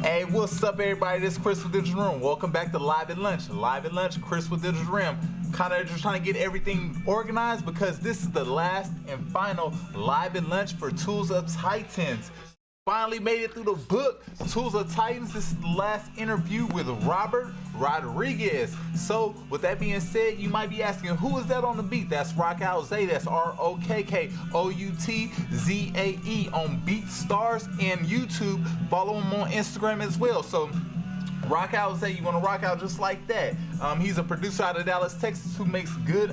Hey, what's up, everybody? This is Chris with Digital Room. Welcome back to Live at Lunch. Live at Lunch, Chris with Digital Room. Kind of just trying to get everything organized because this is the last and final Live at Lunch for Tools of Titans. Finally made it through the book, Tools of Titans. This is the last interview with Robert Rodriguez. So, with that being said, you might be asking, who is that on the beat? That's Rockkoutzae. That's ROKKOUTZAE on BeatStars and YouTube. Follow him on Instagram as well. So, Rockkoutzae, you want to rock out just like that. He's a producer out of Dallas, Texas, who makes good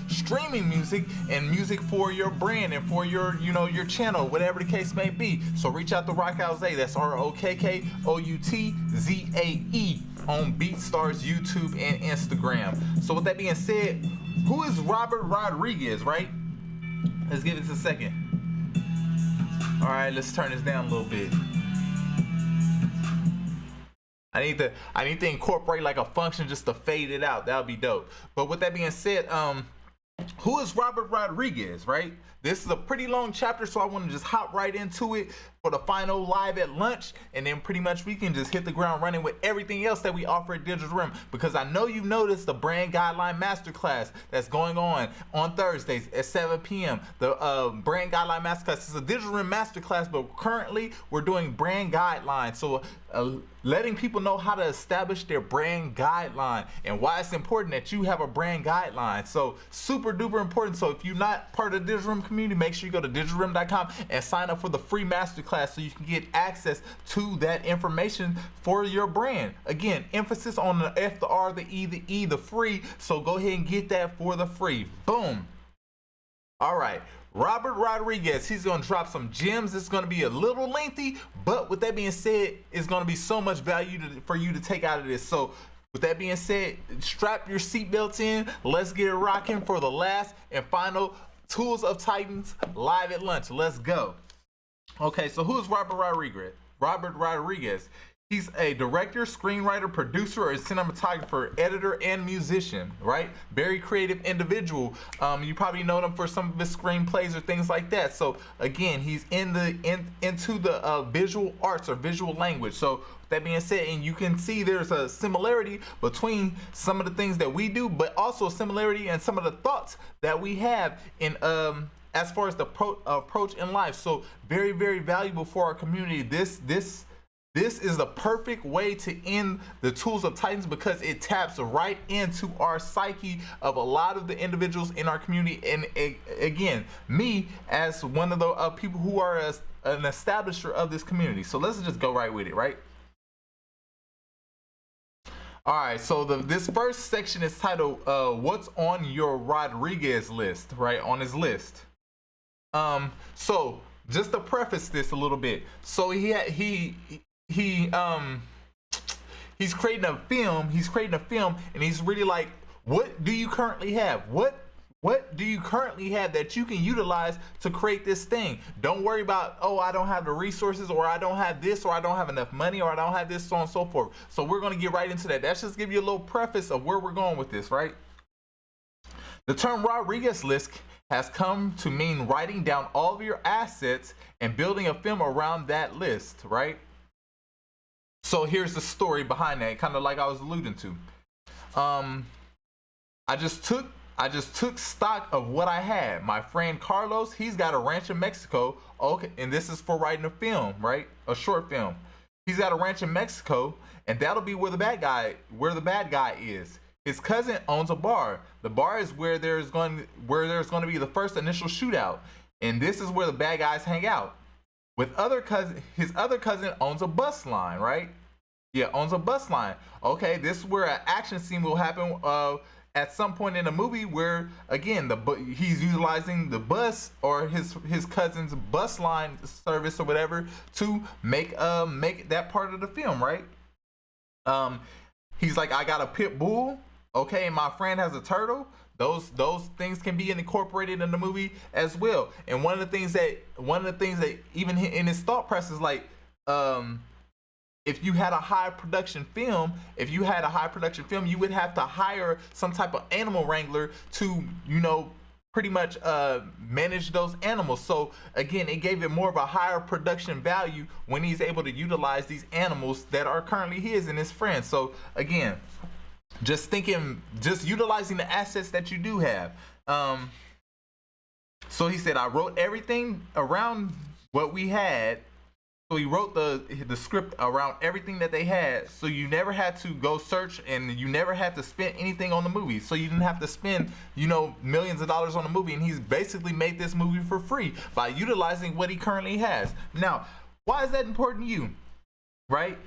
streaming music and music for your brand and for your, your channel, whatever the case may be. So reach out to Rockkoutzae. That's ROKKOUTZAE on BeatStars, YouTube, and Instagram. So with that being said, who is Robert Rodriguez, right? Let's give it a second. All right, let's turn this down a little bit. I need to incorporate like a function just to fade it out. That would be dope. But with that being said, who is Robert Rodriguez, right? This is a pretty long chapter, so I want to just hop right into it for the final Live at Lunch, and then pretty much we can just hit the ground running with everything else that we offer at Digital Room, because I know you've noticed the Brand Guideline Masterclass that's going on Thursdays at 7 p.m. The Brand Guideline Masterclass is a Digital Room Masterclass, but currently we're doing brand guidelines. So letting people know how to establish their brand guideline and why it's important that you have a brand guideline. So super duper important. So if you're not part of the Digital Room community, make sure you go to digitalroom.com and sign up for the free masterclass so you can get access to that information for your brand. Again, emphasis on the F, the R, the E, the free. So go ahead and get that for the free. Boom. All right. Robert Rodriguez, he's going to drop some gems. It's going to be a little lengthy, but with that being said, it's going to be so much value for you to take out of this. So with that being said, strap your seatbelts in. Let's get it rocking for the last and final Tools of Titans Live at Lunch. Let's go. Okay, so who is Robert Rodriguez? Robert Rodriguez. He's a director, screenwriter, producer, or cinematographer, editor, and musician, right? Very creative individual. You probably know him for some of his screenplays or things like that. So again, he's into the visual arts or visual language. So with that being said, and you can see there's a similarity between some of the things that we do, but also a similarity in some of the thoughts that we have in as far as the approach in life. So very, very valuable for our community. This is the perfect way to end the Tools of Titans because it taps right into our psyche of a lot of the individuals in our community. And again, me as one of the people who are an establisher of this community. So let's just go right with it, right? All right, so this first section is titled, What's on Your Rodriguez List, right? On his list. So just to preface this a little bit. So he's creating a film, and he's really like, what do you currently have? What do you currently have that you can utilize to create this thing? Don't worry about, oh, I don't have the resources, or I don't have this, or I don't have enough money, or I don't have this, so on and so forth. So we're going to get right into that. That's just give you a little preface of where we're going with this, right? The term Rodriguez list has come to mean writing down all of your assets and building a film around that list, right? So here's the story behind that, kind of like I was alluding to. I just took stock of what I had. My friend Carlos, he's got a ranch in Mexico. Okay, and this is for writing a film, right? A short film. He's got a ranch in Mexico, and that'll be where the bad guy is. His cousin owns a bar. The bar is where there's going to be the first initial shootout, and this is where the bad guys hang out. His other cousin owns a bus line, right? Yeah, owns a bus line. Okay, this is where an action scene will happen at some point in the movie where, again, he's utilizing the bus or his cousin's bus line service or whatever to make that part of the film, right? He's like, I got a pit bull, okay, and my friend has a turtle. Those things can be incorporated in the movie as well. And one of the things that even in his thought process is like, if you had a high production film, you would have to hire some type of animal wrangler to, pretty much manage those animals. So again, it gave it more of a higher production value when he's able to utilize these animals that are currently his and his friends. So again, just utilizing the assets that you do have. So he said, I wrote everything around what we had. So he wrote the script around everything that they had. So you never had to go search, and you never had to spend anything on the movie. So you didn't have to spend, millions of dollars on the movie. And he's basically made this movie for free by utilizing what he currently has. Now, why is that important to you? Right?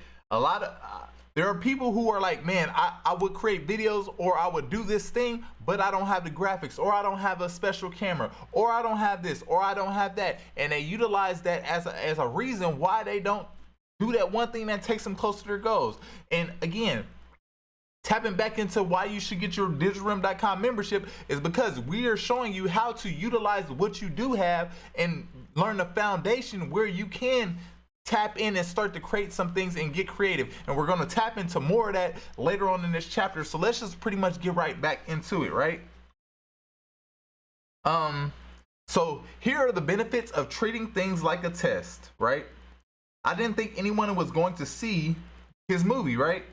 There are people who are like, man, I would create videos, or I would do this thing, but I don't have the graphics, or I don't have a special camera, or I don't have this, or I don't have that. And they utilize that as a reason why they don't do that one thing that takes them closer to their goals. And again, tapping back into why you should get your digitalrealm.com membership is because we are showing you how to utilize what you do have and learn the foundation where you can tap in and start to create some things and get creative. And we're going to tap into more of that later on in this chapter. So let's just pretty much get right back into it, right? So here are the benefits of treating things like a test, right? I didn't think anyone was going to see his movie, right?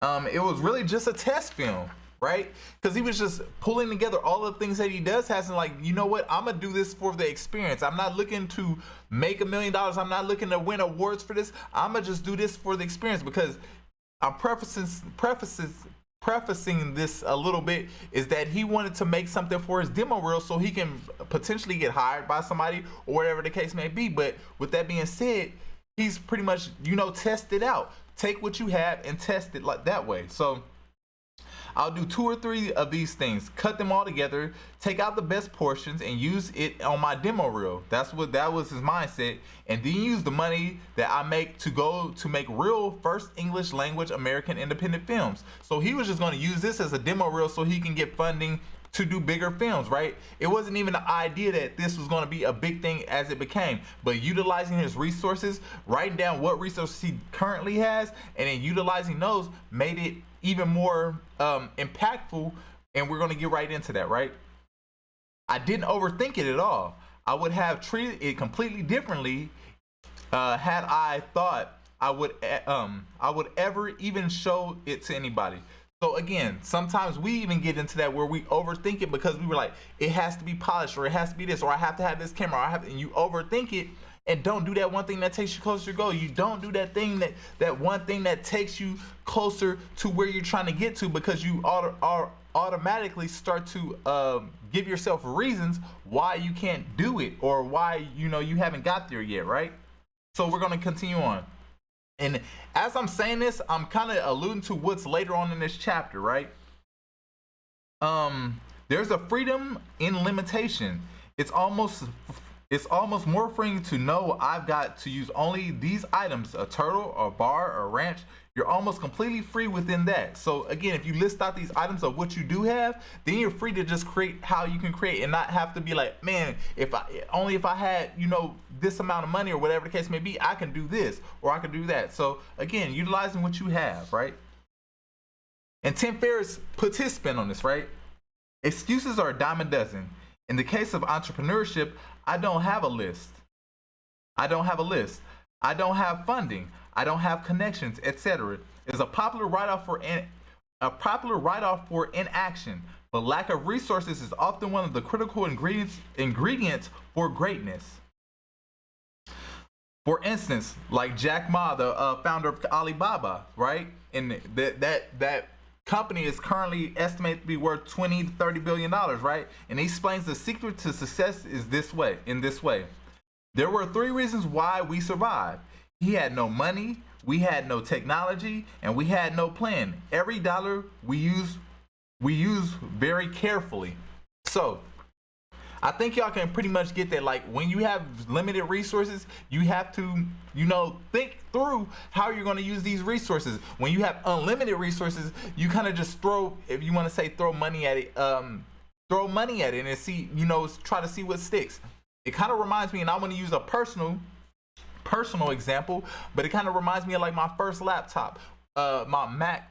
It was really just a test film, right? Because he was just pulling together all the things that he does has, and like, you know what? I'm gonna do this for the experience. I'm not looking to make $1 million. I'm not looking to win awards for this. I'm gonna just do this for the experience, because I'm prefacing this a little bit is that he wanted to make something for his demo reel so he can potentially get hired by somebody or whatever the case may be. But with that being said, he's pretty much, test it out. Take what you have and test it like that way. So I'll do 2 or 3 of these things, cut them all together, take out the best portions, and use it on my demo reel. That was his mindset. And then use the money that I make to make real first English language American independent films. So he was just going to use this as a demo reel so he can get funding to do bigger films, right? It wasn't even the idea that this was going to be a big thing as it became, but utilizing his resources, writing down what resources he currently has, and then utilizing those made it even more impactful. And we're going to get right into that, right? I didn't overthink it at all. I would have treated it completely differently had I thought I would ever even show it to anybody. So again, sometimes we even get into that where we overthink it because we were like, it has to be polished, or it has to be this, or I have to have this camera, or and you overthink it and don't do that one thing that takes you closer to your goal. You don't do that thing that one thing that takes you closer to where you're trying to get to, because you automatically start to give yourself reasons why you can't do it, or why you haven't got there yet, right? So we're going to continue on. And as I'm saying this, I'm kind of alluding to what's later on in this chapter, right? There's a freedom in limitation. It's almost more freeing to know I've got to use only these items, a turtle, a bar, a ranch. You're almost completely free within that. So again, if you list out these items of what you do have, then you're free to just create how you can create and not have to be like, man, if I had, this amount of money or whatever the case may be, I can do this or I can do that. So again, utilizing what you have, right? And Tim Ferris puts his spin on this, right? Excuses are a dime a dozen. In the case of entrepreneurship, I don't have a list. I don't have funding. I don't have connections, etc. Is a popular write-off for inaction, but lack of resources is often one of the critical ingredients for greatness. For instance, like Jack Ma, the founder of Alibaba, right? And that company is currently estimated to be worth $20 to $30 billion, right? And he explains the secret to success is in this way. There were 3 reasons why we survived. He had no money, we had no technology, and we had no plan. Every dollar we use very carefully. So I think y'all can pretty much get that. Like, when you have limited resources, you have to, think through how you're going to use these resources. When you have unlimited resources, you kind of just throw money at it and see, try to see what sticks. It kind of reminds me, and I want to use a personal example, but it kind of reminds me of like my first laptop, my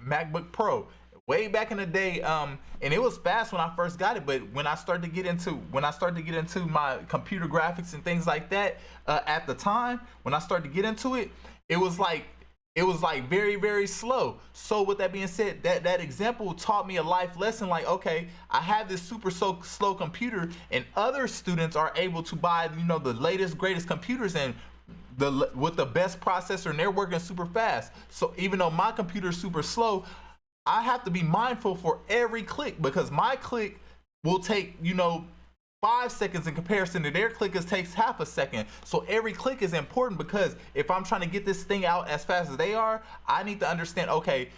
MacBook Pro. way back in the day, and it was fast when I first got it, but when I started to get into my computer graphics and things like that, at the time when I started to get into it, it was like very, very slow. So with that being said, that example taught me a life lesson. Like, okay, I have this super slow computer, and other students are able to buy, you know, the latest, greatest computers and with the best processor, and they're working super fast. So even though my computer is super slow, I have to be mindful for every click, because my click will take, you know, 5 seconds in comparison to their click takes half a second. So every click is important, because if I'm trying to get this thing out as fast as they are, I need to understand, okay,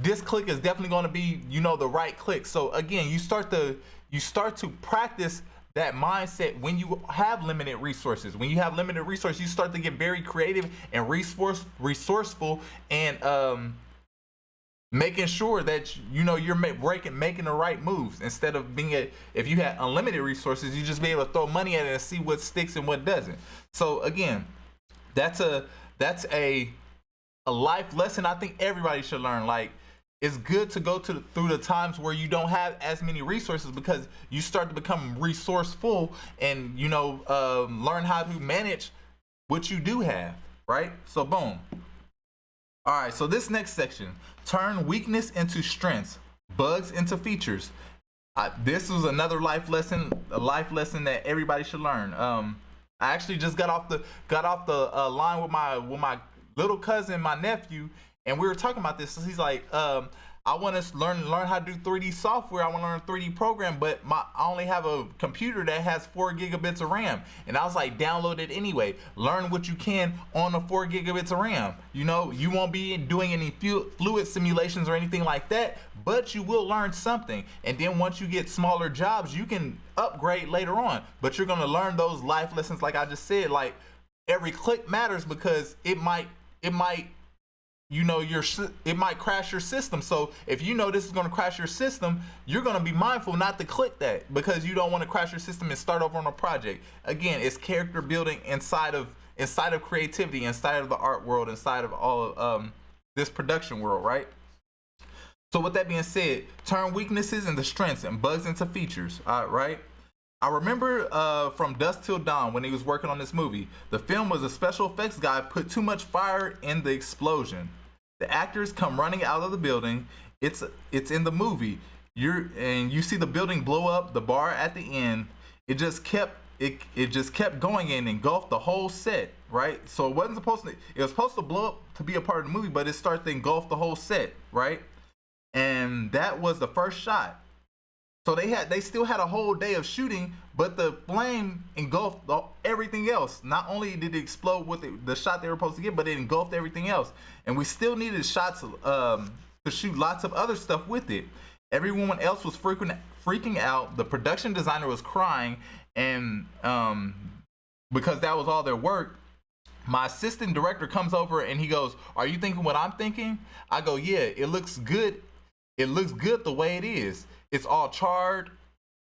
this click is definitely going to be, you know, the right click. So again, you start to practice that mindset when you have limited resources. When you have limited resources, you start to get very creative and resourceful, and making sure that, you know, you're making the right moves, instead of if you had unlimited resources, you just be able to throw money at it and see what sticks and what doesn't. So again, that's a life lesson I think everybody should learn. Like, it's good to go through the times where you don't have as many resources, because you start to become resourceful, and, you know, learn how to manage what you do have, right? So boom. All right, so this next section, turn weakness into strengths, bugs into features. This was another life lesson, a life lesson that everybody should learn. I actually just got off the line with my little cousin, my nephew, and we were talking about this. So he's like, I want to learn how to do 3D software. I want to learn 3D program, but I only have a computer that has 4 gigabits of RAM. And I was like, download it anyway. Learn what you can on the 4 gigabits of RAM. You know, you won't be doing any fluid simulations or anything like that, but you will learn something. And then once you get smaller jobs, you can upgrade later on. But you're going to learn those life lessons, like I just said. Like, every click matters, because it might you know, it might crash your system. So if you know this is going to crash your system, you're going to be mindful not to click that, because you don't want to crash your system and start over on a project. Again, it's character building inside of creativity, inside of the art world, inside of all of this production world, right? So with that being said, turn weaknesses into strengths and bugs into features. All right. I remember from Dusk Till Dawn, when he was working on this movie, the film was a special effects guy put too much fire in the explosion. The actors come running out of the building. It's in the movie. You see the building blow up, the bar at the end. It just kept going and engulfed the whole set, right? So it was supposed to blow up to be a part of the movie, but it started to engulf the whole set, right? And that was the first shot. So they still had a whole day of shooting, but the flame engulfed everything else. Not only did it explode with the shot they were supposed to get, but it engulfed everything else. And we still needed shots to shoot lots of other stuff with it. Everyone else was freaking out. The production designer was crying, and because that was all their work. My assistant director comes over and he goes, "Are you thinking what I'm thinking?" I go, "Yeah, it looks good. It looks good the way it is. It's all charred.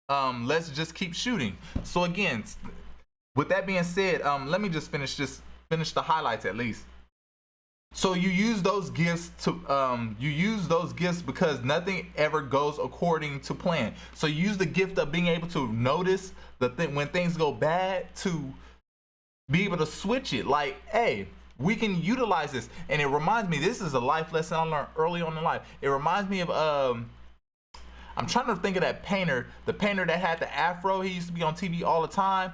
Let's just keep shooting." So again, with that being said, let me just finish the highlights at least. So you use those gifts because nothing ever goes according to plan. So you use the gift of being able to notice when things go bad, to be able to switch it. Like, hey, we can utilize this. And it reminds me, this is a life lesson I learned early on in life. It reminds me of I'm trying to think of that painter, the painter that had the afro. He used to be on TV all the time.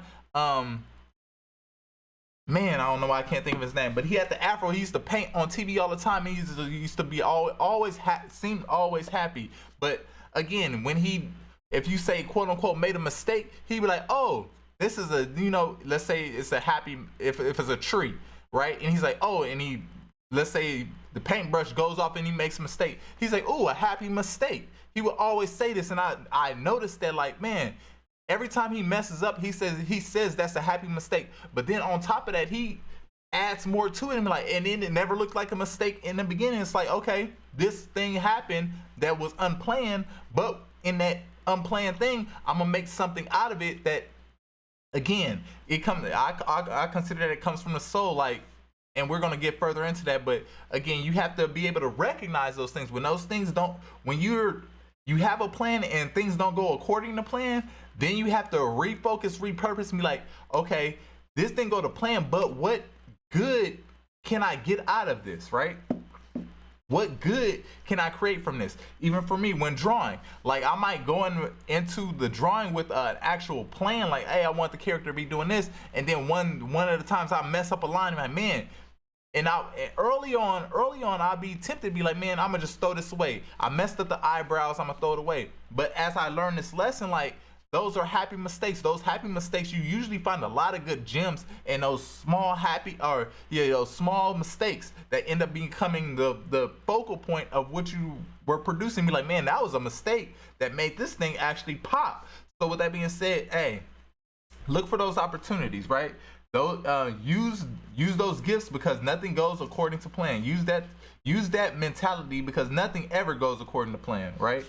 Man, I don't know why I can't think of his name, but he had the afro. He used to paint on TV all the time. He used to be seemed always happy. But again, if you say quote unquote made a mistake, he'd be like, "Oh, this is let's say it's a happy, if it's a tree, right?" And he's like, "Oh," and let's say the paintbrush goes off and he makes a mistake. He's like, "Oh, a happy mistake." He would always say this, and I noticed that, like, man, every time he messes up, he says that's a happy mistake. But then on top of that, he adds more to it, and then it never looked like a mistake in the beginning. It's like, okay, this thing happened that was unplanned, but in that unplanned thing, I'm gonna make something out of it that, again, I consider that it comes from the soul, like. and we're going to get further into that. But again, you have to be able to recognize those things. When those things don't, when you have a plan and things don't go according to plan, then you have to refocus, repurpose, and be like, okay, this didn't go to plan, but what good can I get out of this, right? What good can I create from this? Even for me, when drawing, like I might go into the drawing with an actual plan, like, hey, I want the character to be doing this, and then one of the times I mess up a line, I'm like, man, and early on, I'll be tempted to be like, man, I'm gonna just throw this away. I messed up the eyebrows, I'm gonna throw it away. But as I learned this lesson, like, those are happy mistakes. Those happy mistakes, you usually find a lot of good gems in those small those small mistakes that end up becoming the focal point of what you were producing. Be like, man, that was a mistake that made this thing actually pop. So with that being said, hey, look for those opportunities, right? Those use those gifts because nothing goes according to plan. Use that mentality because nothing ever goes according to plan, right?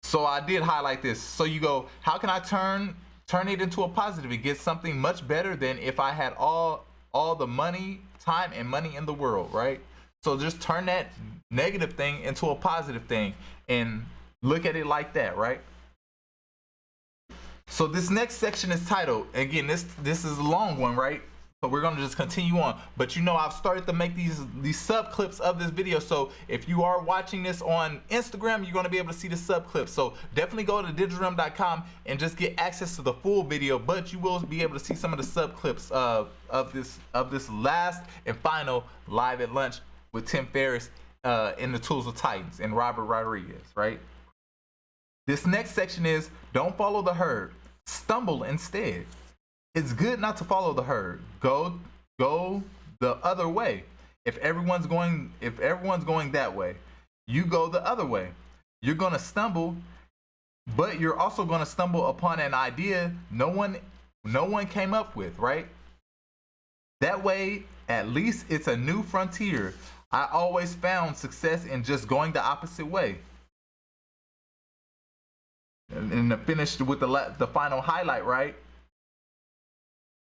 So I did highlight this. So you go, how can I turn it into a positive and get something much better than if I had all the money, time, and money in the world, right? So just turn that negative thing into a positive thing and look at it like that, right? So this next section is titled, again, this is a long one, right? So we're gonna just continue on, but you know, I've started to make these sub clips of this video. So if you are watching this on Instagram, you're gonna be able to see the sub clips. So definitely go to digitalrealm.com and just get access to the full video, but you will be able to see some of the sub clips of this last and final Live at Lunch with Tim Ferris in the Tools of Titans and Robert Rodriguez, right? This next section is don't follow the herd, stumble instead. It's good not to follow the herd. Go the other way. If everyone's going that way, you go the other way. You're going to stumble, but you're also going to stumble upon an idea no one came up with, right? That way, at least it's a new frontier. I always found success in just going the opposite way. And finished with the final highlight, right?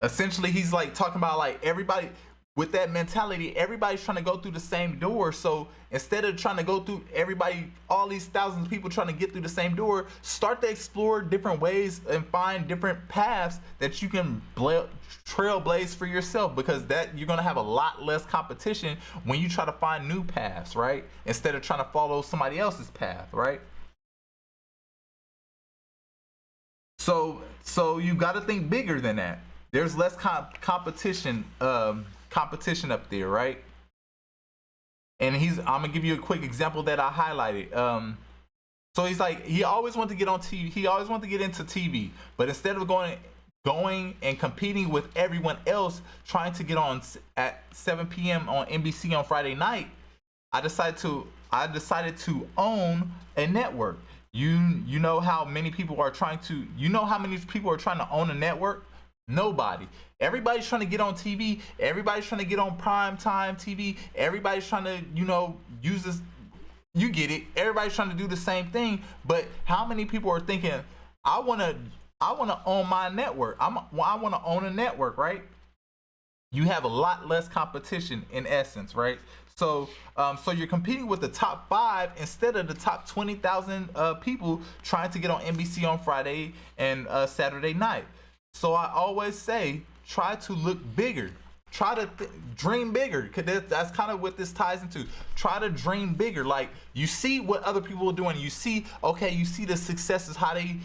Essentially, he's like talking about like everybody with that mentality, everybody's trying to go through the same door. So instead of trying to go through all these thousands of people trying to get through the same door, start to explore different ways and find different paths that you can trailblaze for yourself, because that you're going to have a lot less competition when you try to find new paths, right? Instead of trying to follow somebody else's path, right? So you got to think bigger than that. There's less competition up there, right? And I'm gonna give you a quick example that I highlighted. So he's like, he always wanted to get on TV. He always wanted to get into TV, but instead of going and competing with everyone else, trying to get on at 7 p.m. on NBC on Friday night, I decided to own a network. You know how many people are trying to own a network? Nobody. Everybody's trying to get on TV. Everybody's trying to get on prime time TV. Everybody's trying to, use this. You get it. Everybody's trying to do the same thing. But how many people are thinking, I want to own my network. I want to own a network, right? You have a lot less competition in essence, right? So you're competing with the top 5 instead of the top 20,000 people trying to get on NBC on Friday and Saturday night. So I always say, try to look bigger. Try to dream bigger, because that's kind of what this ties into. Try to dream bigger. Like, you see what other people are doing. You see the successes, how they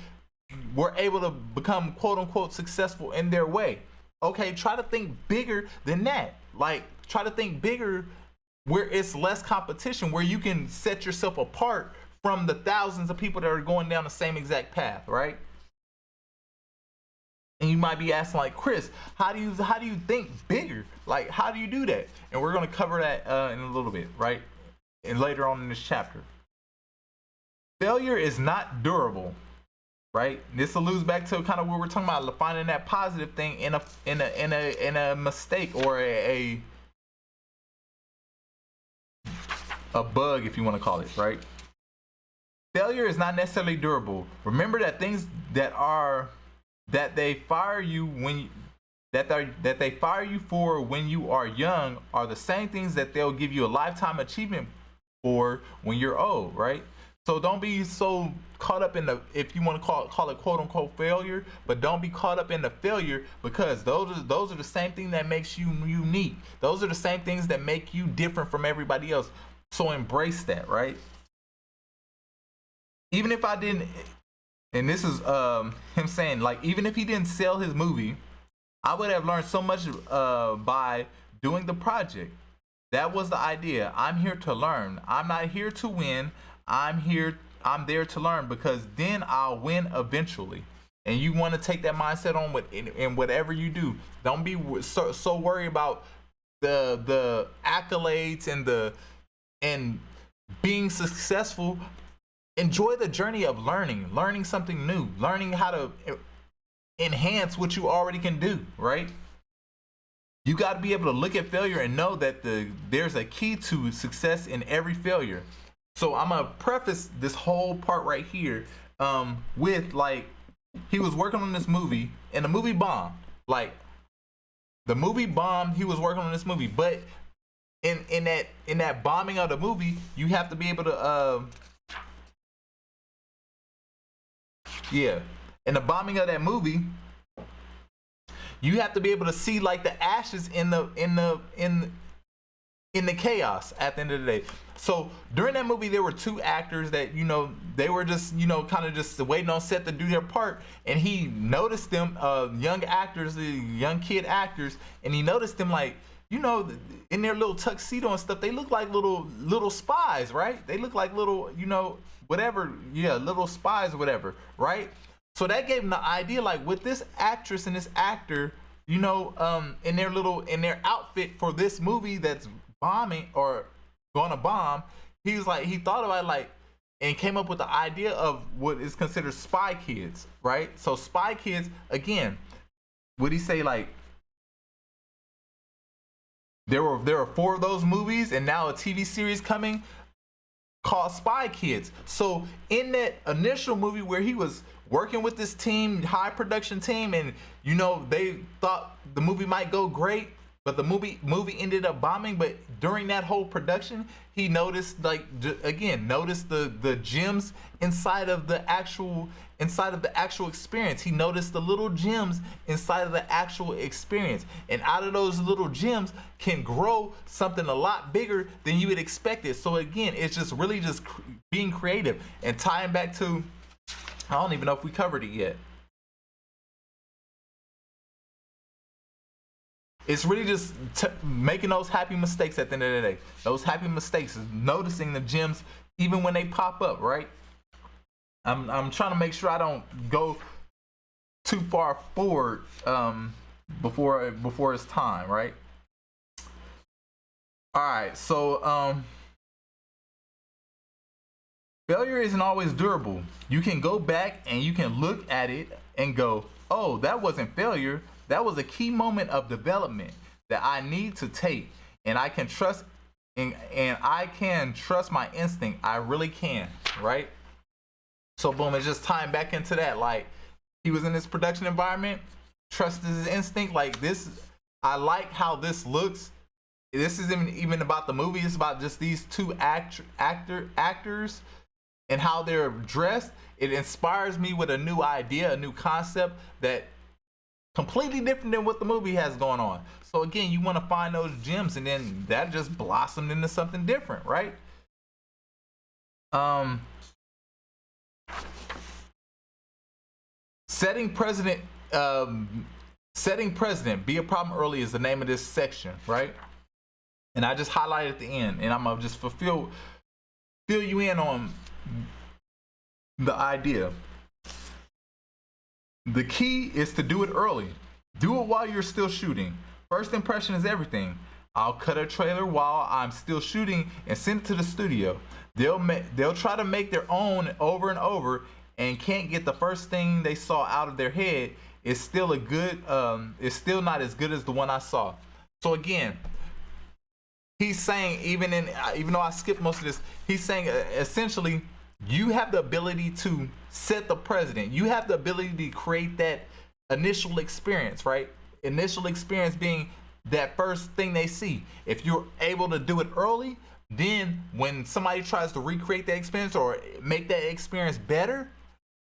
were able to become quote unquote successful in their way. Okay, try to think bigger than that. Like, try to think bigger where it's less competition, where you can set yourself apart from the thousands of people that are going down the same exact path, right? And you might be asking, like, Chris, how do you think bigger? Like, how do you do that? And we're going to cover that in a little bit, right? And later on in this chapter. Failure is not durable, right? This alludes back to kind of what we're talking about, finding that positive thing in a mistake or a bug, if you want to call it, right? Failure is not necessarily durable. Remember that things that they fire you that they fire you for when you are young are the same things that they'll give you a lifetime achievement for when you're old, right? So don't be so caught up in the, if you want to call it quote unquote failure, but don't be caught up in the failure, because those are the same thing that makes you unique. Those are the same things that make you different from everybody else. So embrace that, right? Even if I didn't, and this is him saying, like, even if he didn't sell his movie, I would have learned so much by doing the project. That was the idea. I'm here to learn. I'm not here to win. I'm there to learn, because then I'll win eventually. And you want to take that mindset on in whatever you do. Don't be so worried about the accolades and being successful. Enjoy the journey of learning something new, learning how to enhance what you already can do, right? You got to be able to look at failure and know that there's a key to success in every failure. So I'm gonna preface this whole part right here with, like, he was working on this movie and the movie bombed. Like, the movie bombed. He was working on this movie, but in that bombing of the movie, you have to be able to in the bombing of that movie, you have to be able to see, like, the ashes in the chaos at the end of the day. So during that movie, there were two actors that, you know, they were just, you know, kind of just waiting on set to do their part, and he noticed them, young actors, the young kid actors, and he noticed them, like, you know, in their little tuxedo and stuff. They look like little spies, right? They look like little, you know, whatever, little spies or whatever, right? So that gave him the idea, like, with this actress and this actor, you know, in their outfit for this movie that's bombing or going to bomb, he thought about it, like, and came up with the idea of what is considered spy kids, right? So spy kids, again, would he say, like, there were 4 of those movies, and now a TV series coming called Spy Kids. So in that initial movie where he was working with this team, high production team, and, you know, they thought the movie might go great, but the movie ended up bombing. But during that whole production, he noticed, like, noticed the gems inside of the actual experience. He noticed the little gems inside of the actual experience, and out of those little gems can grow something a lot bigger than you would expect it. So again, it's just really just being creative and tying back to, I don't even know if we covered it yet. It's really just making those happy mistakes at the end of the day. Those happy mistakes is noticing the gems even when they pop up, right? I'm trying to make sure I don't go too far forward before it's time, right? All right, so failure isn't always durable. You can go back and you can look at it and go, oh, that wasn't failure. That was a key moment of development that I need to take, and I can trust, and I can trust my instinct. I really can, right? So boom, it's just tying back into that. Like, he was in this production environment, trusted his instinct. Like, this, I like how this looks. This isn't even about the movie. It's about just these two actors and how they're dressed. It inspires me with a new idea, a new concept that completely different than what the movie has going on. So again, you want to find those gems, and then that just blossomed into something different, right? Setting precedent, be a problem early is the name of this section, right? And I just highlighted at the end, and I'm gonna just fill you in on the idea. The key is to do it early. Do it while you're still shooting. First impression is everything. I'll cut a trailer while I'm still shooting and send it to the studio. They'll try to make their own over and over, and can't get the first thing they saw out of their head. It's still not as good as the one I saw. So again, he's saying, even though I skipped most of this, he's saying essentially, you have the ability to set the precedent. You have the ability to create that initial experience, right? initial experience being that first thing they see. If you're able to do it early, then when somebody tries to recreate that experience or make that experience better,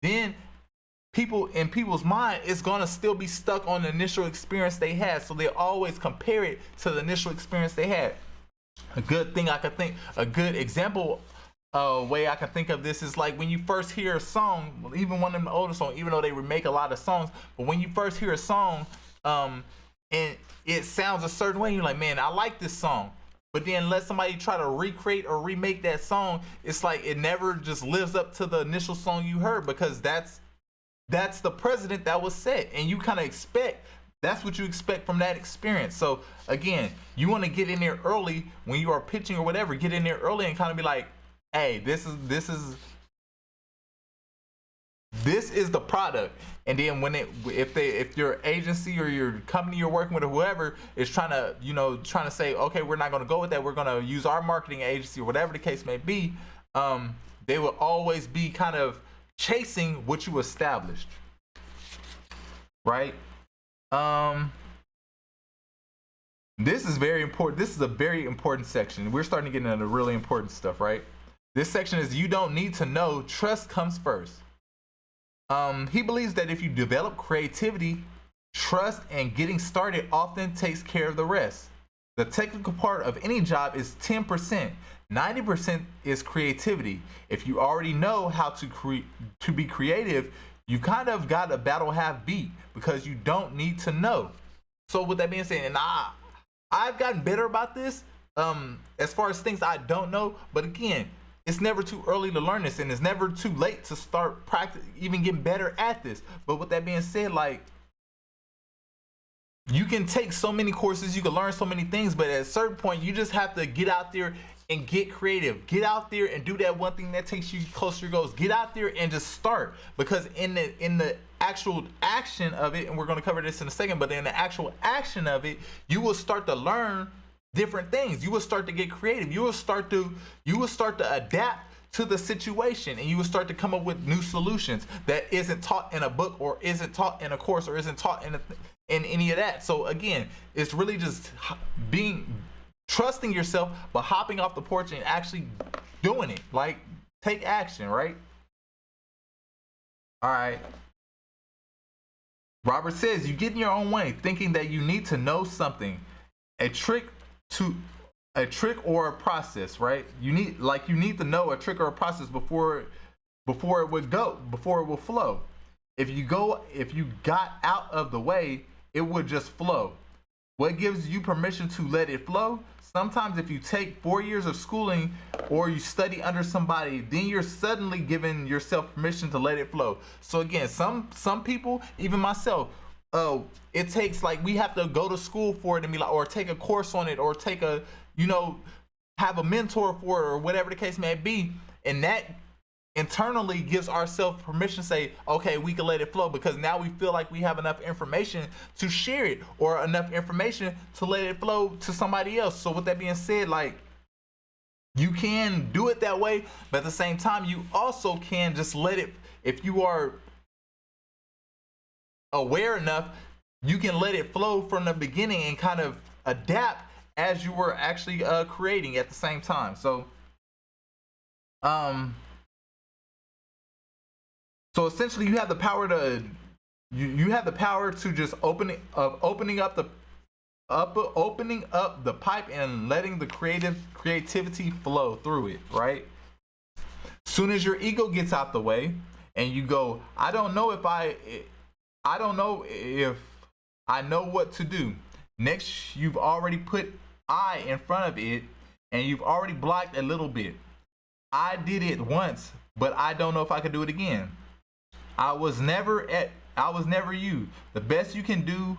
then people's mind is gonna still be stuck on the initial experience they had. So they always compare it to the initial experience they had. A good example way I can think of this is like when you first hear a song, even one of the older songs, even though they remake a lot of songs, but when you first hear a song, and it sounds a certain way, you're like, man, I like this song. But then let somebody try to recreate or remake that song, it's like it never just lives up to the initial song you heard, because that's the precedent that was set, and you kind of that's what you expect from that experience. So again, you want to get in there early when you are pitching or whatever. Get in there early and kind of be like, hey, this is the product. And then if your agency or your company you're working with or whoever is trying to say, okay, we're not going to go with that, we're going to use our marketing agency or whatever the case may be, they will always be kind of chasing what you established, right? This is very important. This is a very important section. We're starting to get into really important stuff, right? This section is you don't need to know, trust comes first. He believes that if you develop creativity, trust and getting started often takes care of the rest. The technical part of any job is 10%. 90% is creativity. If you already know how to be creative, you kind of got a battle half beat because you don't need to know. So with that being said, and I've gotten better about this as far as things I don't know, but again, it's never too early to learn this, and it's never too late to start even getting better at this. But with that being said, like, you can take so many courses, you can learn so many things, but at a certain point, you just have to get out there and get creative. Get out there and do that one thing that takes you closer to your goals. Get out there and just start, because in the actual action of it, and we're going to cover this in a second, but in the actual action of it, you will start to learn different things. You will start to get creative. You will start to adapt to the situation, and you will start to come up with new solutions that isn't taught in a book or isn't taught in a course or isn't taught in any of that. So again, it's really just trusting yourself, but hopping off the porch and actually doing it. Like, take action, right? All right. Robert says, you get in your own way, thinking that you need to know something, a trick or a process, right? You need to know a trick or a process before it will flow. If you got out of the way, it would just flow. What gives you permission to let it flow? Sometimes if you take 4 years of schooling or you study under somebody, then you're suddenly giving yourself permission to let it flow. So again, some people, even myself, it takes, like, we have to go to school for it and be like, or take a course on it, or take a, have a mentor for it, or whatever the case may be. And that internally gives ourselves permission to say, okay, we can let it flow, because now we feel like we have enough information to share it, or enough information to let it flow to somebody else. So with that being said, like, you can do it that way, but at the same time, you also can just let it, if you are aware enough, you can let it flow from the beginning and kind of adapt as you were actually creating at the same time. So so essentially, you have the power to just opening up the pipe and letting the creativity flow through it, right? Soon as your ego gets out the way and you go, I don't know if I know what to do. Next, you've already put I in front of it, and you've already blocked a little bit. I did it once, but I don't know if I could do it again. I was never you. The best you can do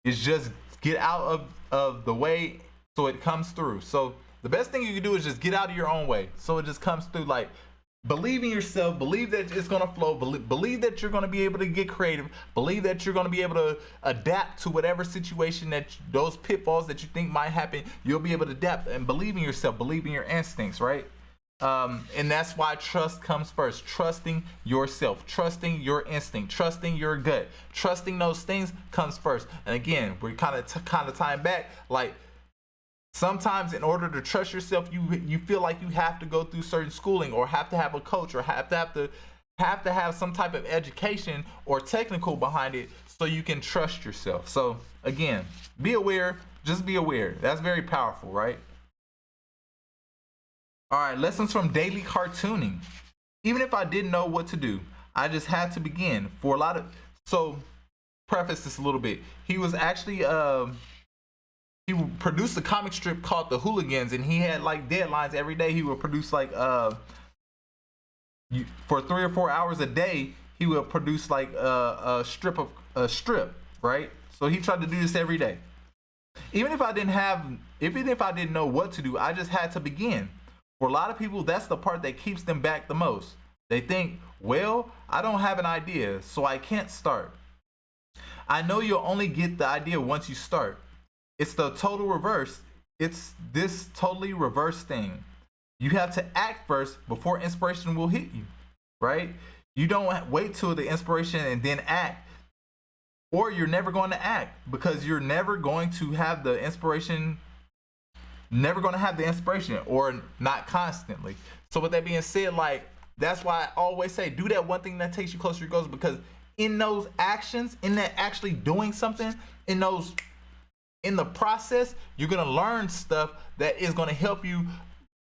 is just get out of the way so it comes through. So the best thing you can do is just get out of your own way so it just comes through. Like, believe in yourself, believe that it's going to flow, believe that you're going to be able to get creative, believe that you're going to be able to adapt to whatever situation, that those pitfalls that you think might happen, you'll be able to adapt, and believe in yourself, believe in your instincts, right? And that's why trust comes first. Trusting yourself, trusting your instinct, trusting your gut, trusting those things comes first. And again, we're kind of tying back, like sometimes in order to trust yourself, you feel like you have to go through certain schooling, or have to have a coach, or have to have some type of education or technical behind it so you can trust yourself. So again, be aware, just be aware. That's very powerful, right? All right, lessons from daily cartooning. Even if I didn't know what to do, I just had to begin. For a lot of, so preface this a little bit. He was actually he produced a comic strip called The Hooligans, and he had like deadlines every day. He would produce like for 3 or 4 hours a day. He would produce like a strip, right? So he tried to do this every day. Even if I didn't know what to do, I just had to begin. For a lot of people, that's the part that keeps them back the most. They think, well, I don't have an idea, so I can't start. I know you'll only get the idea once you start. It's the total reverse. It's this totally reverse thing. You have to act first before inspiration will hit you, right? You don't wait till the inspiration and then act, or you're never going to act, because you're never going to have the inspiration. Or not constantly. So with that being said, like, that's why I always say do that one thing that takes you closer to your goals, because in those actions, in that actually doing something, in the process, you're gonna learn stuff that is gonna help you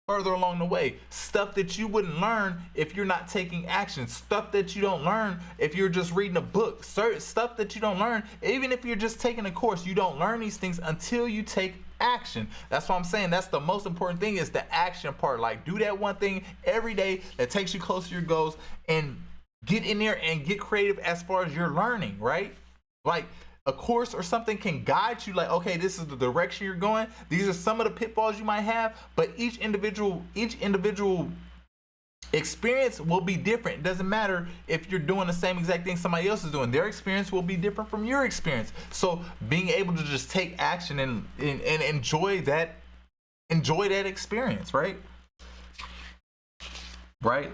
further along the way. Stuff that you wouldn't learn if you're not taking action. Stuff that you don't learn if you're just reading a book. Certain stuff that you don't learn even if you're just taking a course. You don't learn these things until you take action. That's what I'm saying. That's the most important thing, is the action part. Like, do that one thing every day that takes you closer to your goals, and get in there and get creative as far as your learning, right? Like, a course or something can guide you, like, okay, this is the direction you're going. These are some of the pitfalls you might have, but each individual experience will be different. It doesn't matter if you're doing the same exact thing somebody else is doing. Their experience will be different from your experience. So being able to just take action and enjoy that experience, right? Right.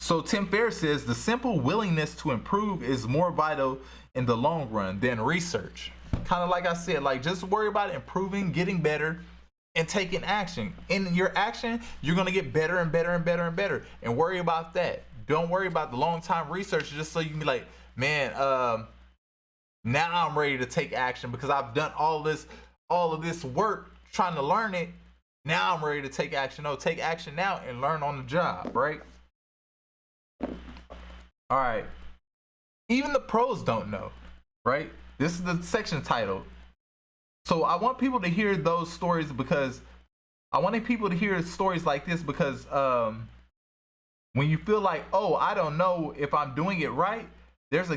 So Tim Ferris says the simple willingness to improve is more vital in the long run than research. Kind of like I said, like, just worry about improving, getting better, and taking action. In your action, you're gonna get better and better and better and better. And worry about that. Don't worry about the long time research, just so you can be like, man, now I'm ready to take action because I've done all of this work trying to learn it. Now I'm ready to take action. No, take action now and learn on the job, right? All right. Even the pros don't know, right? This is the section title. So I want people to hear those stories, because I wanted people to hear stories like this, because when you feel like, oh, I don't know if I'm doing it right, there's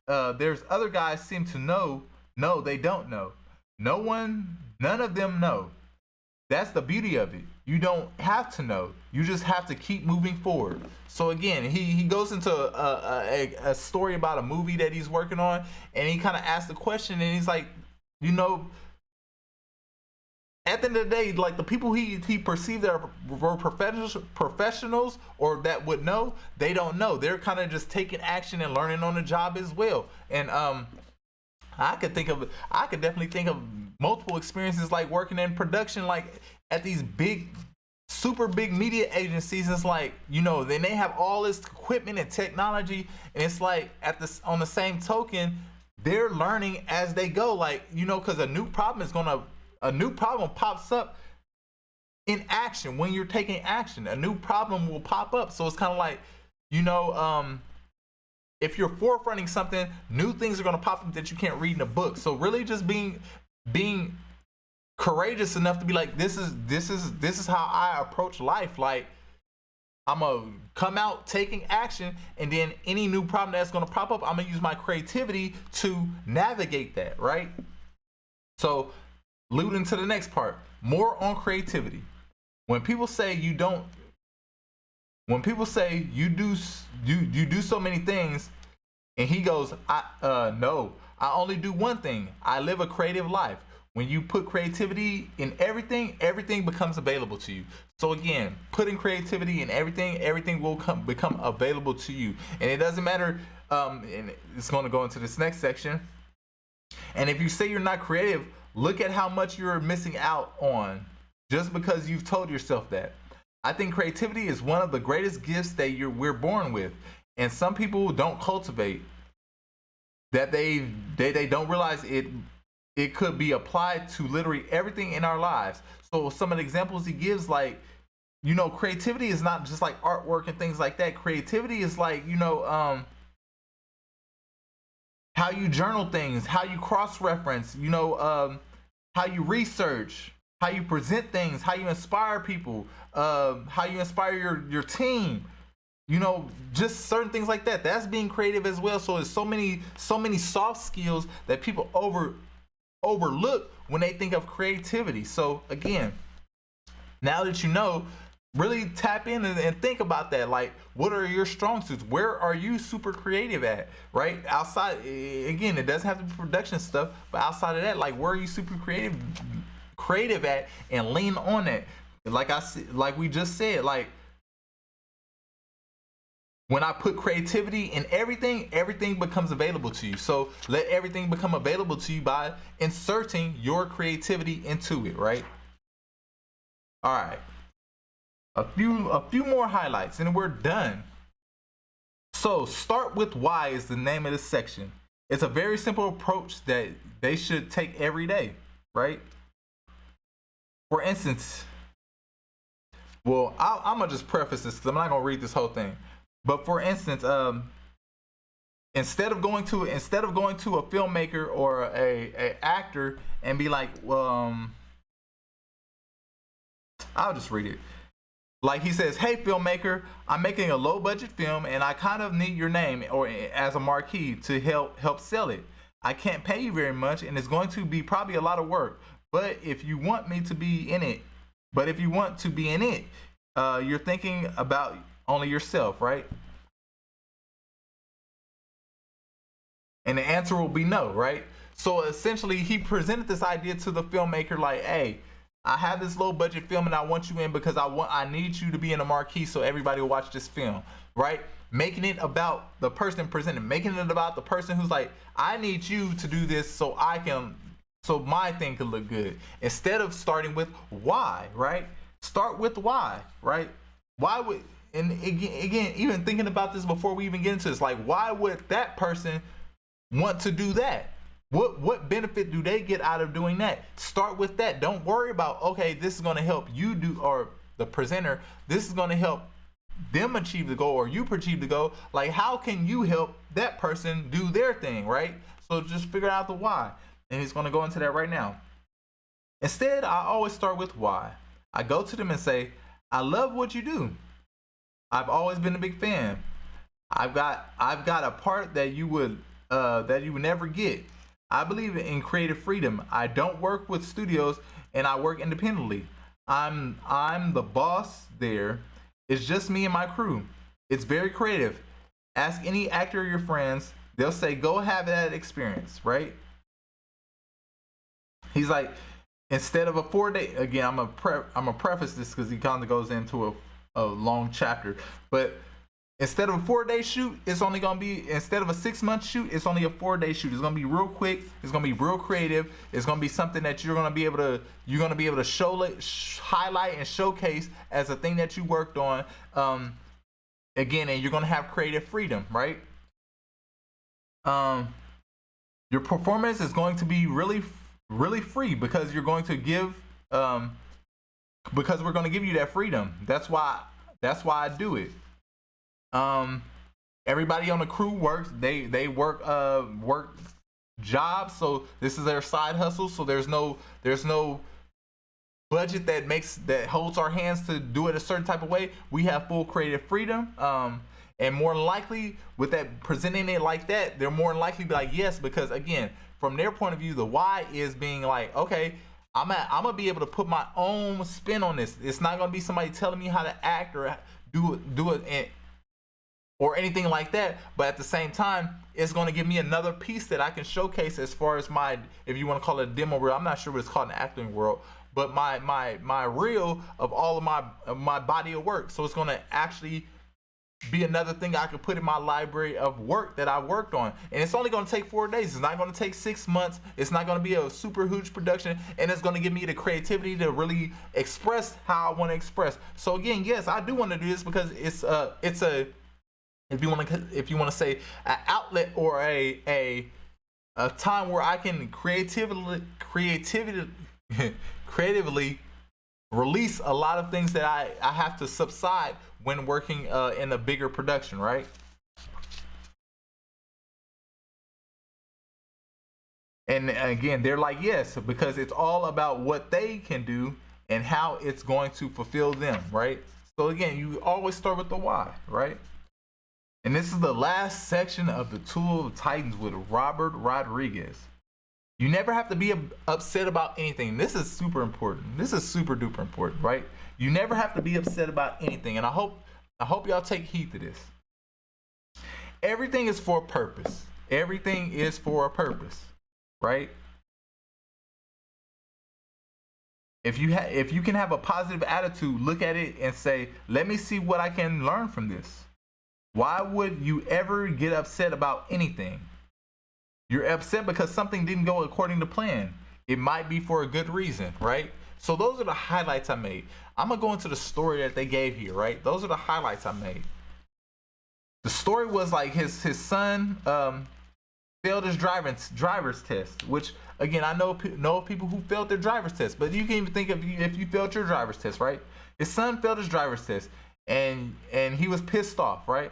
other guys seem to know. No, they don't know. None of them know. That's the beauty of it. You don't have to know. You just have to keep moving forward. So again, he goes into a story about a movie that he's working on, and he kind of asks the question, and he's like, you know, at the end of the day, like, the people he perceived that were professionals or that would know, they don't know. They're kind of just taking action and learning on the job as well. And I could definitely think of multiple experiences, like working in production, like at these super big media agencies. It's like, you know, then they have all this equipment and technology, and it's like on the same token, they're learning as they go, like, you know, because a new problem pops up in action. When you're taking action, a new problem will pop up. So it's kind of like, you know, if you're forefronting something, new things are going to pop up that you can't read in a book. So really just being courageous enough to be like, this is how I approach life. Like, I'm gonna come out taking action, and then any new problem that's gonna pop up, I'm gonna use my creativity to navigate that, right? So, alluding to the next part, more on creativity. When people say you do so many things, and he goes, no, I only do one thing. I live a creative life. When you put creativity in everything, everything becomes available to you. So again, putting creativity in everything, everything will become available to you. And it doesn't matter, and it's going to go into this next section. And if you say you're not creative, look at how much you're missing out on just because you've told yourself that. I think creativity is one of the greatest gifts that we're born with. And some people don't cultivate that. They don't realize it could be applied to literally everything in our lives. So some of the examples he gives, like, you know, creativity is not just like artwork and things like that. Creativity is like, you know, how you journal things, how you cross-reference, you know, how you research, how you present things, how you inspire people, how you inspire your team, you know, just certain things like that. That's being creative as well. So there's so many soft skills that people overlook when they think of creativity. So again, now that you know, really tap in and think about that. Like, what are your strong suits? Where are you super creative at, right? Outside, again, it doesn't have to be production stuff, but outside of that, like, where are you super creative at, and lean on that. Like we just said, like, when I put creativity in everything, everything becomes available to you. So let everything become available to you by inserting your creativity into it, right? All right. A few more highlights and we're done. So start with why is the name of this section. It's a very simple approach that they should take every day, right? For instance, well, I'm gonna just preface this because I'm not gonna read this whole thing. But for instance, instead of going to a filmmaker or a actor and be like, well, I'll just read it. Like he says, hey filmmaker, I'm making a low budget film and I kind of need your name or as a marquee to help sell it. I can't pay you very much and it's going to be probably a lot of work. But if you want to be in it, you're thinking about only yourself, right? And the answer will be no, right? So essentially he presented this idea to the filmmaker like, hey, I have this low budget film and I want you in because I need you to be in a marquee so everybody will watch this film, right? Making it about the person presenting, making it about the person who's like, I need you to do this so my thing can look good. Instead of starting with why, right? Start with why, right? Why would, and again, even thinking about this before we even get into this, like, why would that person want to do that? What benefit do they get out of doing that? Start with that. Don't worry about, okay, this is going to help you do, or the presenter, this is going to help them achieve the goal or you achieve the goal. Like, how can you help that person do their thing, right? So just figure out the why. And he's going to go into that right now. Instead, I always start with why. I go to them and say, I love what you do. I've always been a big fan. I've got a part that you would never get. I believe in creative freedom. I don't work with studios and I work independently. I'm the boss there. It's just me and my crew. It's very creative. Ask any actor or your friends. They'll say, go have that experience, right? He's like, instead of a 4-day, again, I'm gonna preface this because he kind of goes into a long chapter, but instead of a 4-day shoot, it's only gonna be, instead of a 6-month shoot, it's only a 4-day shoot. It's gonna be real quick. It's gonna be real creative. It's gonna be something that you're gonna be able to highlight and showcase as a thing that you worked on. Again, and you're gonna have creative freedom, right? Your performance is going to be really free because you're going to give, because we're going to give you that freedom. That's why I do it. Everybody on the crew works. They work jobs. So this is their side hustle. So there's no budget that holds our hands to do it a certain type of way. We have full creative freedom. And more likely with that, presenting it like that, they're more likely to be like, yes, because again, from their point of view, the why is being like, okay, I'm gonna be able to put my own spin on this. It's not gonna be somebody telling me how to act or do it or anything like that. But at the same time, it's going to give me another piece that I can showcase as far as my, if you want to call it a demo reel, I'm not sure what it's called in the acting world, but my reel of all of my body of work. So it's going to actually be another thing I could put in my library of work that I worked on. And it's only going to take 4 days. It's not going to take 6 months. It's not going to be a super huge production, and it's going to give me the creativity to really express how I want to express. So again, yes, I do want to do this because it's a if you want to say an outlet or a time where I can creatively release a lot of things that I have to subside when working in a bigger production, right? And again, they're like, yes, because it's all about what they can do and how it's going to fulfill them, right? So again, you always start with the why, right? And this is the last section of the Tool of Titans with Robert Rodriguez. You never have to be upset about anything. This is super important. This is super duper important, right? You never have to be upset about anything. And I hope y'all take heed to this. Everything is for a purpose. Everything is for a purpose, right? If you can have a positive attitude, look at it and say, let me see what I can learn from this. Why would you ever get upset about anything? You're upset because something didn't go according to plan. It might be for a good reason, right? So those are the highlights I made. I'm going to go into the story that they gave here, right? Those are the highlights I made. The story was like his son failed his driver's test, which again, I know of people who failed their driver's test, but you can even think of if you failed your driver's test, right? His son failed his driver's test and he was pissed off, right?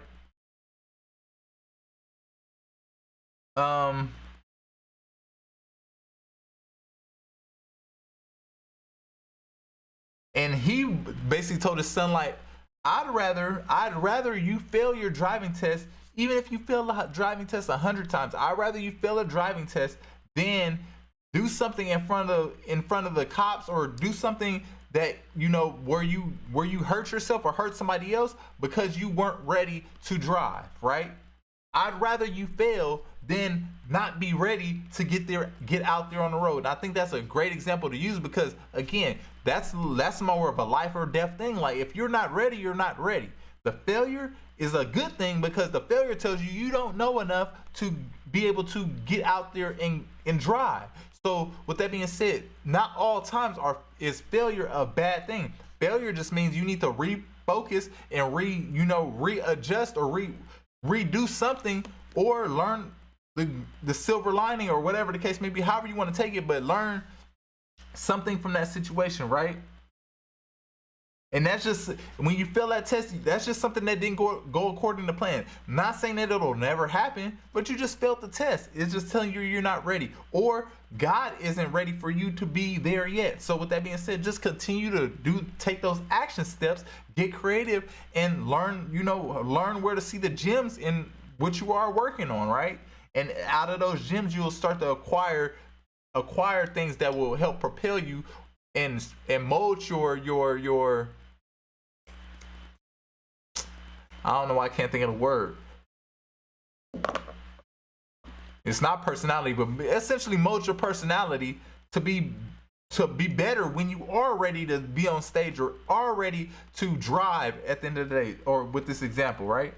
And he basically told his son, like, I'd rather you fail your driving test, even if you fail the driving test 100 times. I'd rather you fail a driving test than do something in front of the cops, or do something that, you know, where you hurt yourself or hurt somebody else because you weren't ready to drive, right? I'd rather you fail than not be ready to get out there on the road. And I think that's a great example to use because, again, that's more of a life or death thing. Like, if you're not ready, you're not ready. The failure is a good thing because the failure tells you don't know enough to be able to get out there and drive. So with that being said, not all times is failure a bad thing. Failure just means you need to refocus and readjust or redo something, or learn the silver lining, or whatever the case may be, however you want to take it, but learn something from that situation, right? And that's just, when you fail that test, that's just something that didn't go according to plan. I'm not saying that it'll never happen, but you just failed the test. It's just telling you you're not ready, or God isn't ready for you to be there yet. So with that being said, just continue to take those action steps, get creative, and learn where to see the gems in what you are working on, right? And out of those gems, you will start to acquire things that will help propel you and mold your I don't know why I can't think of the word. It's not personality, but essentially mold your personality to be better when you are ready to be on stage, or are ready to drive at the end of the day, or with this example, right?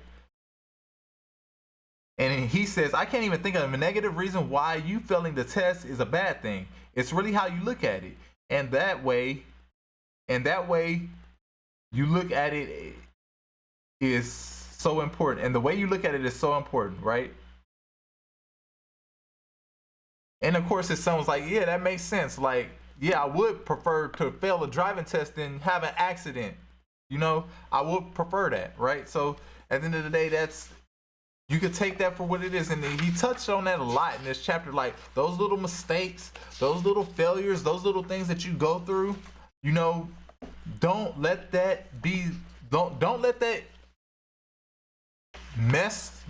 And he says, I can't even think of a negative reason why you failing the test is a bad thing. It's really how you look at it. And that way you look at it is so important. And the way you look at it is so important, right? And of course, it sounds like, yeah, that makes sense. Like, yeah, I would prefer to fail a driving test than have an accident. You know, I would prefer that, right? So at the end of the day, you could take that for what it is. And he touched on that a lot in this chapter, like those little mistakes, those little failures, those little things that you go through, you know, don't let that mess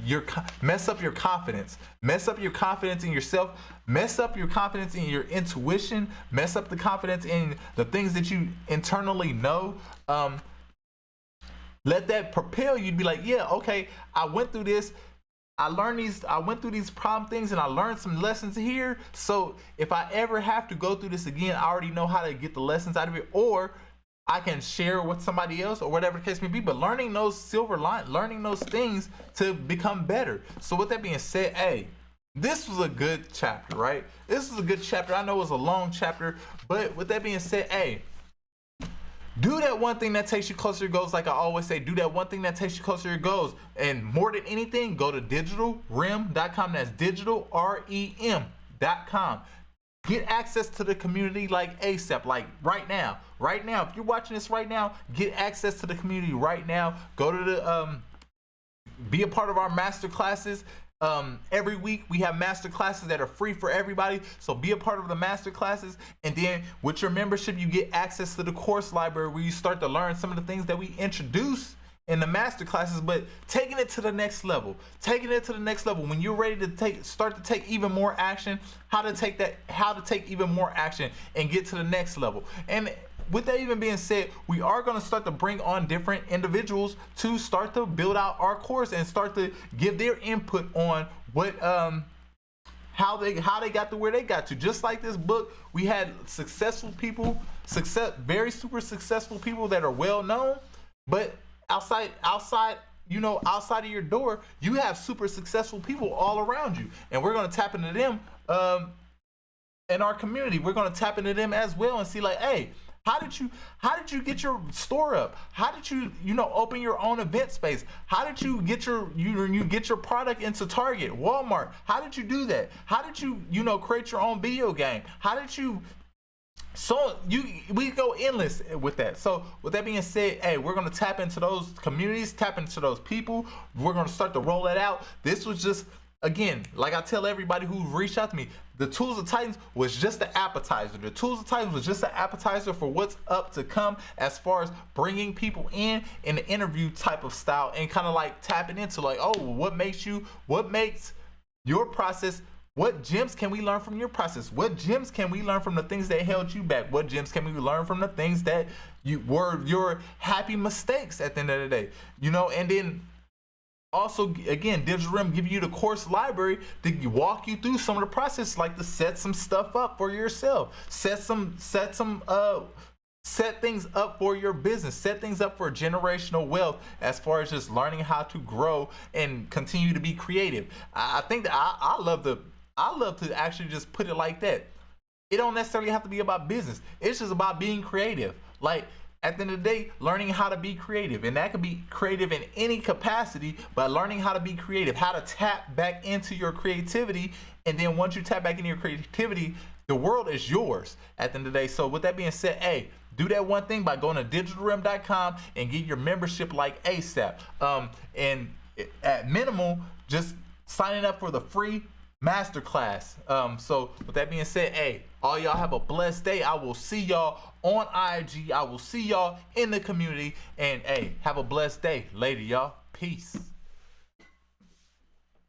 up your confidence, mess up your confidence in yourself, mess up your confidence in your intuition, mess up the confidence in the things that you internally know. Let that propel you to be like, yeah, okay, I went through this. I went through these problem things and I learned some lessons here. So if I ever have to go through this again, I already know how to get the lessons out of it, or I can share with somebody else, or whatever the case may be. But learning those silver line, learning those things to become better. So with that being said, hey, this was a good chapter, right? This was a good chapter. I know it was a long chapter, but with that being said, hey, do that one thing that takes you closer to your goals. Like I always say, do that one thing that takes you closer to your goals. And more than anything, go to digitalrem.com. That's digital, REM.com. Get access to the community like ASAP, like right now. Right now, if you're watching this right now, get access to the community right now. Go to the, be a part of our master classes. Every week we have master classes that are free for everybody, so be a part of the master classes. And then with your membership, you get access to the course library where you start to learn some of the things that we introduce in the master classes, but taking it to the next level. When you're ready to start to take even more action, how to take even more action and get to the next level. And with that even being said, we are going to start to bring on different individuals to start to build out our course and start to give their input on what how they got to where they got to. Just like this book, we had successful people, very super successful people that are well known, but outside of your door, you have super successful people all around you, and we're going to tap into them in our community. We're going to tap into them as well and see like, hey, how did you get your store up? How did you open your own event space? How did you get your product into Target, Walmart? How did you do that? How did you create your own video game? How did you? So we go endless with that. So with that being said, hey, we're gonna tap into those communities, tap into those people. We're gonna start to roll that out. This was just, again, like I tell everybody who reached out to me, the Tools of Titans was just the appetizer. The Tools of Titans was just the appetizer for what's up to come as far as bringing people in the interview type of style and kind of like tapping into like, oh, what makes your process. What gems can we learn from your process? What gems can we learn from the things that held you back? What gems can we learn from the things that were your happy mistakes at the end of the day? And then also, again, Digital Rem give you the course library to walk you through some of the process, like to set some stuff up for yourself, set things up for your business, set things up for generational wealth as far as just learning how to grow and continue to be creative. I think that I love to actually just put it like that. It don't necessarily have to be about business. It's just about being creative. Like at the end of the day, learning how to be creative, and that could be creative in any capacity, but learning how to be creative, how to tap back into your creativity. And then once you tap back into your creativity, the world is yours at the end of the day. So with that being said, hey, do that one thing by going to digitalrem.com and get your membership like ASAP. And at minimal, just signing up for the free masterclass. So with that being said, hey, all y'all have a blessed day. I will see y'all on IG. I will see y'all in the community. And hey, have a blessed day. Later, y'all. Peace.